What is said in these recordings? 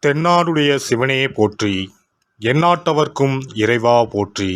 தென்னாடுடைய சிவனே போற்றி, எந்நாட்டவர்க்கும் இறைவா போற்றி.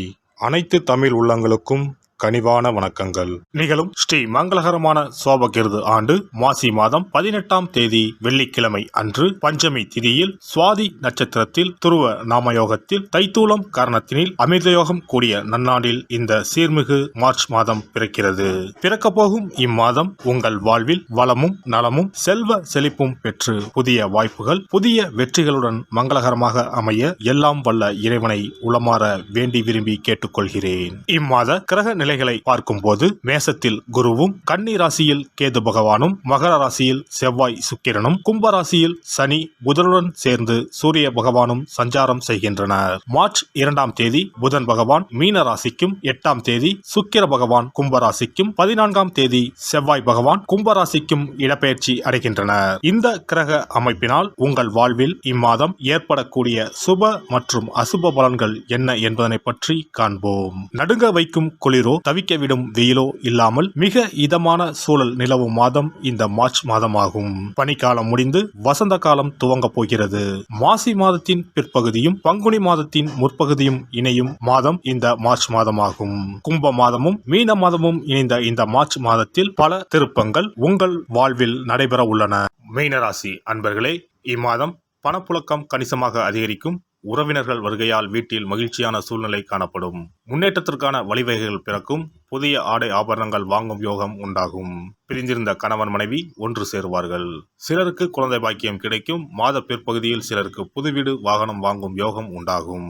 அனைத்து தமிழ் உள்ளங்களுக்கும் கனிவான வணக்கங்கள். நிகழும் ஸ்ரீ மங்களகரமான சோபகிருது ஆண்டு மாசி மாதம் 18ஆம் தேதி வெள்ளிக்கிழமை அன்று பஞ்சமி திதியில் சுவாதி நட்சத்திரத்தில் துருவ நாமயோகத்தில் தைத்தூலம் காரணத்தினில் அமிர்தயோகம் கூடிய நன்னாண்டில் இந்த சீர்மிகு மார்ச் மாதம் பிறக்கிறது. பிறக்கப் போகும் இம்மாதம் உங்கள் வாழ்வில் வளமும் நலமும் செல்வ செழிப்பும் பெற்று புதிய வாய்ப்புகள் புதிய வெற்றிகளுடன் மங்களகரமாக அமைய எல்லாம் வல்ல இறைவனை உளமாற வேண்டி விரும்பி கேட்டுக்கொள்கிறேன். இம்மாத கிரக நிலைகளை பார்க்கும்போது மேசத்தில் குருவும், கன்னி ராசியில் கேது பகவானும், மகர ராசியில் செவ்வாய் சுக்கிரனும், கும்ப ராசியில் சனி புதனுடன் சேர்ந்து சூரிய பகவானும் சஞ்சாரம் செய்கின்றனர். மார்ச் 2ஆம் தேதி புதன் பகவான் மீன ராசிக்கும், 8ஆம் தேதி சுக்கிர பகவான் கும்ப ராசிக்கும், 14ஆம் தேதி செவ்வாய் பகவான் கும்ப ராசிக்கும் இடப்பெயர்ச்சி அடைகின்றனர். இந்த கிரக அமைப்பினால் உங்கள் வாழ்வில் இம்மாதம் ஏற்படக்கூடிய சுப மற்றும் அசுப பலன்கள் என்ன என்பதனை பற்றி காண்போம். நடுங்க வைக்கும் குளிரோ தவிக்க விடும் வெயிலோ இல்லாமல் மிக இதமான சூழல் நிலவும் மாதம் இந்த மார்ச் மாதமாகும். பனிக்காலம் முடிந்து வசந்த காலம் துவங்க போகிறது. மாசி மாதத்தின் பிற்பகுதியும் பங்குனி மாதத்தின் முற்பகுதியும் இணையும் மாதம் இந்த மார்ச் மாதமாகும். கும்ப மாதமும் மீன மாதமும் இணைந்த இந்த மார்ச் மாதத்தில் பல திருப்பங்கள் உங்கள் வாழ்வில் நடைபெற உள்ளன. மீனராசி அன்பர்களே, இம்மாதம் பணப்புழக்கம் கணிசமாக அதிகரிக்கும். உறவினர்கள் வருகையால் வீட்டில் மகிழ்ச்சியான சூழ்நிலை காணப்படும். முன்னேற்றத்திற்கான வழிவகைகள் பிறக்கும். புதிய ஆடை ஆபரணங்கள் வாங்கும் யோகம் உண்டாகும். பிரிந்திருந்த கணவன் மனைவி ஒன்று சேருவார்கள். சிலருக்கு குழந்தை பாக்கியம் கிடைக்கும். மாத பிற்பகுதியில் சிலருக்கு புது வீடு வாகனம் வாங்கும் யோகம் உண்டாகும்.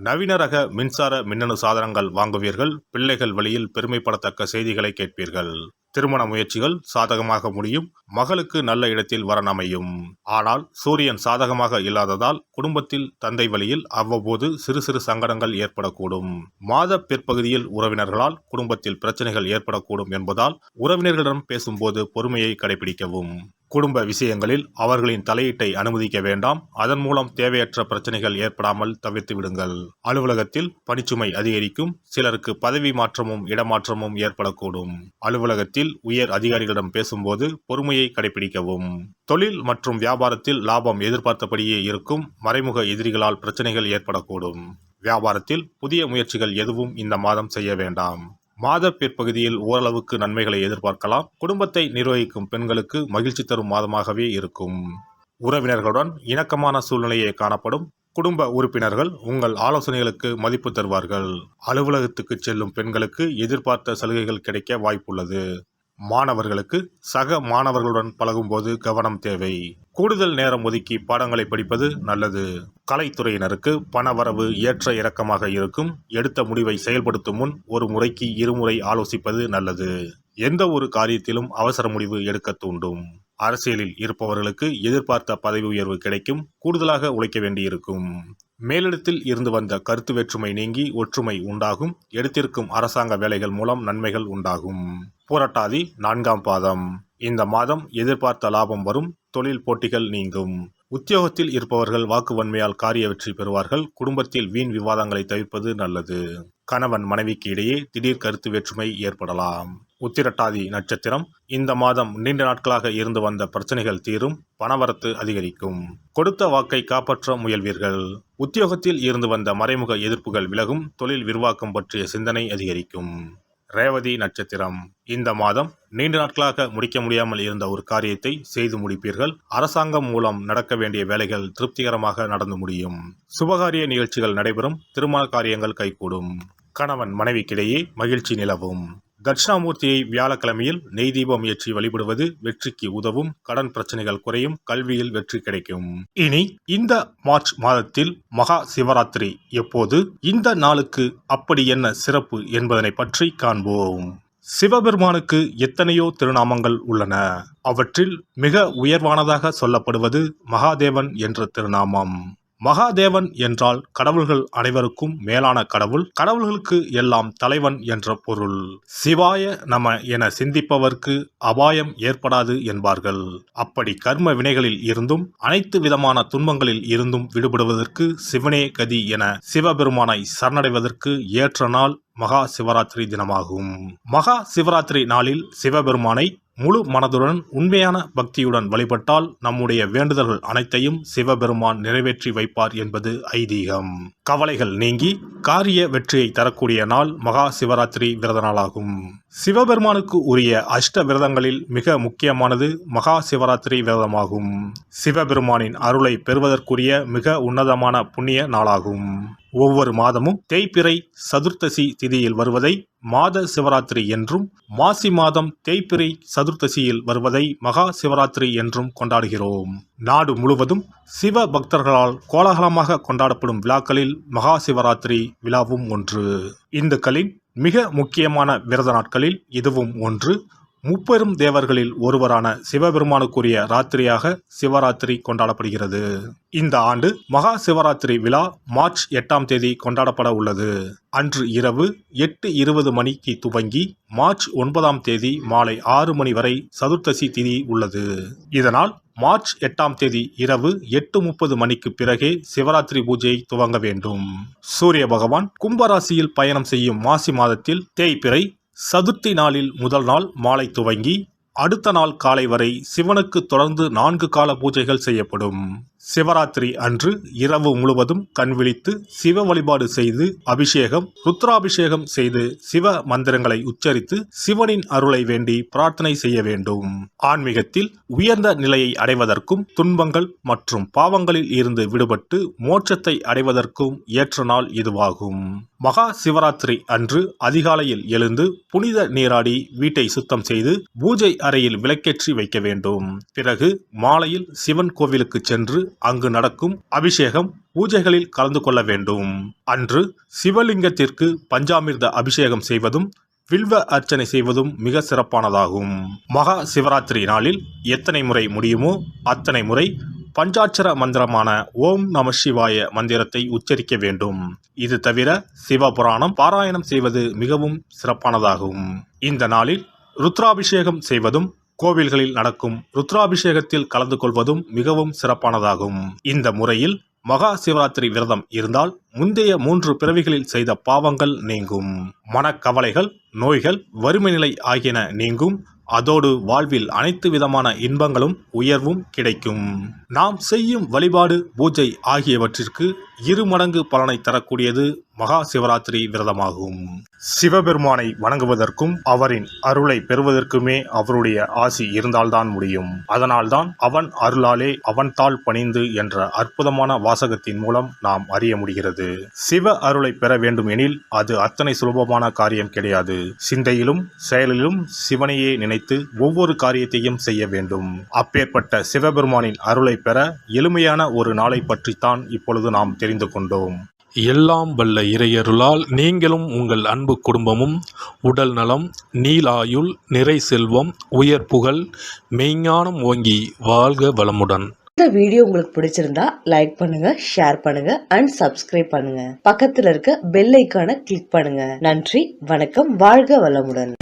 நவீன ரக மின்சார மின்னணு சாதனங்கள் வாங்குவீர்கள். பிள்ளைகள் வழியில் பெருமைப்படத்தக்க செய்திகளை கேட்பீர்கள். திருமண முயற்சிகள் சாதகமாக முடியும். மகளுக்கு நல்ல இடத்தில் வரன் அமையும். ஆனால் சூரியன் சாதகமாக இல்லாததால் குடும்பத்தில் தந்தை வழியில் அவ்வப்போது சிறு சிறு சங்கடங்கள் ஏற்படக்கூடும். மாத பிற்பகுதியில் உறவினர்களால் குடும்பத்தில் பிரச்சனைகள் ஏற்படக்கூடும் என்பதால் உறவினர்களிடம் பேசும்போது பொறுமையை கடைபிடிக்கவும். குடும்ப விஷயங்களில் அவர்களின் தலையீட்டை அனுமதிக்க வேண்டாம். அதன் மூலம் தேவையற்ற பிரச்சனைகள் ஏற்படாமல் தவிர்த்து விடுங்கள். அலுவலகத்தில் பணிச்சுமை அதிகரிக்கும். சிலருக்கு பதவி மாற்றமும் இடமாற்றமும் ஏற்படக்கூடும். அலுவலகத்தில் உயர் அதிகாரிகளிடம் பேசும்போது பொறுமையை கடைபிடிக்கவும். தொழில் மற்றும் வியாபாரத்தில் லாபம் எதிர்பார்த்தபடியே இருக்கும். மறைமுக எதிரிகளால் பிரச்சனைகள் ஏற்படக்கூடும். வியாபாரத்தில் புதிய முயற்சிகள் எதுவும் இந்த மாதம் செய்ய வேண்டாம். மாத பிற்பகுதியில் ஓரளவுக்கு நன்மைகளை எதிர்பார்க்கலாம். குடும்பத்தை நிர்வகிக்கும் பெண்களுக்கு மகிழ்ச்சி தரும் மாதமாகவே இருக்கும். உறவினர்களுடன் இணக்கமான சூழ்நிலையே காணப்படும். குடும்ப உறுப்பினர்கள் உங்கள் ஆலோசனைகளுக்கு மதிப்பு தருவார்கள். அலுவலகத்துக்கு செல்லும் பெண்களுக்கு எதிர்பார்த்த சலுகைகள் கிடைக்க வாய்ப்புள்ளது. மாணவர்களுக்கு சக மாணவர்களுடன் பழகும்போது கவனம் தேவை. கூடுதல் நேரம் ஒதுக்கி பாடங்களை படிப்பது நல்லது. கலைத்துறையினருக்கு பண வரவு ஏற்ற இறக்கமாக இருக்கும். எடுத்த முடிவை செயல்படுத்தும் முன் ஒரு முறைக்கு இருமுறை ஆலோசிப்பது நல்லது. எந்த ஒரு காரியத்திலும் அவசர முடிவு எடுக்க தூண்டும். அரசியலில் இருப்பவர்களுக்கு எதிர்பார்த்த பதவி உயர்வு கிடைக்கும். கூடுதலாக உழைக்க வேண்டியிருக்கும். மேலிடத்தில் இருந்து வந்த கருத்து வேற்றுமை நீங்கி ஒற்றுமை உண்டாகும். எடுத்திருக்கும் அரசாங்க வேலைகள் மூலம் நன்மைகள் உண்டாகும். புரட்டாதி 4ஆம் பாதம். இந்த மாதம் எதிர்பார்த்த லாபம் வரும். தொழில் போட்டிகள் நீங்கும். உத்தியோகத்தில் இருப்பவர்கள் வாக்கு வன்மையால் காரிய வெற்றி பெறுவார்கள். குடும்பத்தில் வீண் விவாதங்களை தவிர்ப்பது நல்லது. கணவன் மனைவிக்கு இடையே திடீர் கருத்து வேற்றுமை ஏற்படலாம். உத்திரட்டாதி நட்சத்திரம். இந்த மாதம் நீண்ட நாட்களாக இருந்து வந்த பிரச்சனைகள் தீரும். பணவரத்து அதிகரிக்கும். கொடுத்த வாக்கை காப்பாற்ற முயல்வீர்கள். உத்தியோகத்தில் இருந்து வந்த மறைமுக எதிர்ப்புகள் விலகும். தொழில் விரிவாக்கம் பற்றிய சிந்தனை அதிகரிக்கும். ரேவதி நட்சத்திரம். இந்த மாதம் நீண்ட நாட்களாக முடிக்க முடியாமல் இருந்த ஒரு காரியத்தை செய்து முடிப்பீர்கள். அரசாங்கம் மூலம் நடக்க வேண்டிய வேலைகள் திருப்திகரமாக நடந்து முடியும். சுபகாரிய நிகழ்ச்சிகள் நடைபெறும். திருமண காரியங்கள் கைகூடும். கணவன் மனைவிக்கிடையே மகிழ்ச்சி நிலவும். தட்சிணாமூர்த்தியை வியாழக்கிழமையில் நெய் தீபம் ஏற்றி வழிபடுவது வெற்றிக்கு உதவும். கடன் பிரச்சனைகள் குறையும். கல்வியில் வெற்றி கிடைக்கும். இனி இந்த மார்ச் மாதத்தில் மகா சிவராத்திரி எப்போது, இந்த நாளுக்கு அப்படி என்ன சிறப்பு என்பதனை பற்றி காண்போம். சிவபெருமானுக்கு எத்தனையோ திருநாமங்கள் உள்ளன. அவற்றில் மிக உயர்வானதாக சொல்லப்படுவது மகாதேவன் என்ற திருநாமம். மகாதேவன் என்றால் கடவுள்கள் அனைவருக்கும் மேலான கடவுள். கடவுள்களுக்கு எல்லாம் தலைவன் என்ற பொருள். சிவாய நம என சிந்திப்பவர்க்கு அபாயம் ஏற்படாது என்பார்கள். அப்படி கர்ம வினைகளில் இருந்தும் அனைத்து விதமான துன்பங்களில் இருந்தும் விடுபடுவதற்கு சிவனே கதி என சிவபெருமானை சரணடைவதற்கு ஏற்ற நாள் மகா சிவராத்திரி தினமாகும். மகா சிவராத்திரி நாளில் சிவபெருமானை முழு மனதுடன் உண்மையான பக்தியுடன் வழிபட்டால் நம்முடைய வேண்டுதல்கள் அனைத்தையும் சிவபெருமான் நிறைவேற்றி வைப்பார் என்பது ஐதீகம். கவலைகள் நீங்கி காரிய வெற்றியை தரக்கூடிய நாள் மகா சிவராத்திரி விரத நாளாகும். சிவபெருமானுக்கு உரிய அஷ்ட விரதங்களில் மிக முக்கியமானது மகா சிவராத்திரி விரதமாகும். சிவபெருமானின் அருளை பெறுவதற்குரிய மிக உன்னதமான புண்ணிய நாளாகும். ஒவ்வொரு மாதமும் தேய்பிறை சதுர்த்தசி திதியில் வருவதை மாத சிவராத்திரி என்றும், மாசி மாதம் தேய்பிறை சதுர்த்தசியில் வருவதை மகா சிவராத்திரி என்றும் கொண்டாடுகிறோம். நாடு முழுவதும் சிவ பக்தர்களால் கோலாகலமாக கொண்டாடப்படும் விழாக்களில் மகா சிவராத்திரி விழாவும் ஒன்று. இந்துக்களின் மிக முக்கியமான விரத நாட்களில் இதுவும் ஒன்று. முப்பெரும் தேவர்களில் ஒருவரான சிவபெருமானுக்குரிய ராத்திரியாக சிவராத்திரி கொண்டாடப்படுகிறது. இந்த ஆண்டு மகா சிவராத்திரி விழா மார்ச் 8ஆம் தேதி கொண்டாடப்பட உள்ளது. அன்று இரவு 8:20 மணிக்கு துவங்கி மார்ச் 9ஆம் தேதி மாலை 6 மணி வரை சதுர்த்தசி திதி உள்ளது. இதனால் மார்ச் 8ஆம் தேதி இரவு 8:30 மணிக்கு பிறகே சிவராத்திரி பூஜையை துவங்க வேண்டும். சூரிய பகவான் கும்பராசியில் பயணம் செய்யும் மாசி மாதத்தில் தேய்பிறை சதுர்த்தி நாளில் முதல் நாள் மாலை துவங்கி அடுத்த நாள் காலை வரை சிவனுக்கு தொடர்ந்து 4 கால பூஜைகள் செய்யப்படும். சிவராத்திரி அன்று இரவு முழுவதும் கண் விழித்து சிவ வழிபாடு செய்து அபிஷேகம், ருத்ராபிஷேகம் செய்து சிவ மந்திரங்களை உச்சரித்து சிவனின் அருளை வேண்டி பிரார்த்தனை செய்ய வேண்டும். ஆன்மீகத்தில் உயர்ந்த நிலையை அடைவதற்கும், துன்பங்கள் மற்றும் பாவங்களில் இருந்து விடுபட்டு மோட்சத்தை அடைவதற்கும் ஏற்ற நாள் இதுவாகும். மகா சிவராத்திரி அன்று அதிகாலையில் எழுந்து புனித நீராடி வீட்டை சுத்தம் செய்து பூஜை அறையில் விளக்கேற்றி வைக்க வேண்டும். பிறகு மாலையில் சிவன் கோவிலுக்கு சென்று அங்கு நடக்கும் அபிஷேகம் பூஜைகளில் கலந்து கொள்ள வேண்டும். அன்று சிவலிங்கத்திற்கு பஞ்சாமிர்த அபிஷேகம் செய்வதும் வில்வ அர்ச்சனை செய்வதும் மிக சிறப்பானதாகும். மகா சிவராத்திரி நாளில் எத்தனை முறை முடியுமோ அத்தனை முறை பஞ்சாட்சர மந்திரமான ஓம் நம சிவாய மந்திரத்தை உச்சரிக்க வேண்டும். இது தவிர சிவபுராணம் பாராயணம் செய்வது மிகவும் சிறப்பானதாகும். இந்த நாளில் ருத்ராபிஷேகம் செய்வதும் கோவில்களில் நடக்கும் ருத்ராபிஷேகத்தில் கலந்து கொள்வதும் மிகவும் சிறப்பானதாகும். இந்த முறையில் மகா சிவராத்திரி விரதம் இருந்தால் முந்தைய 3 பிறவிகளில் செய்த பாவங்கள் நீங்கும். மனக்கவலைகள், நோய்கள், வறுமை நிலை ஆகியன நீங்கும். அதோடு வாழ்வில் அனைத்து விதமான இன்பங்களும் உயர்வும் கிடைக்கும். நாம் செய்யும் வழிபாடு, பூஜை ஆகியவற்றிற்கு 2 மடங்கு பலனை தரக்கூடியது மகா சிவராத்திரி விரதமாகும். சிவபெருமானை வணங்குவதற்கும் அவரின் அருளை பெறுவதற்குமே அவருடைய ஆசி இருந்தால்தான் முடியும். அதனால்தான் அவன் அருளாலே அவன் தாள் பணிந்து என்ற அற்புதமான வாசகத்தின் மூலம் நாம் அறிய முடிகிறது. சிவ அருளை பெற வேண்டும் எனில் அது அத்தனை சுலபமான காரியம் கிடையாது. சிந்தையிலும் செயலிலும் சிவனையே நினைத்து ஒவ்வொரு காரியத்தையும் செய்ய வேண்டும். அப்பேற்பட்ட சிவபெருமானின் அருளை பெற எளிமையான ஒரு நாளை பற்றித்தான் இப்பொழுது நாம் தெரிந்து கொண்டோம். எல்லாம் வல்ல இறையருளால் நீங்களும் உங்கள் அன்பு குடும்பமும் உடல் நலம், நீலாயுள், நிறை செல்வம், உயர் புகழ், மெய்ஞானம் ஓங்கி வாழ்க வளமுடன். இந்த வீடியோ உங்களுக்கு பிடிச்சிருந்தா லைக் பண்ணுங்க, ஷேர் பண்ணுங்க அண்ட் சப்ஸ்கிரைப் பண்ணுங்க. பக்கத்துல இருக்க பெல் ஐகானை கிளிக் பண்ணுங்க. நன்றி, வணக்கம், வாழ்க வளமுடன்.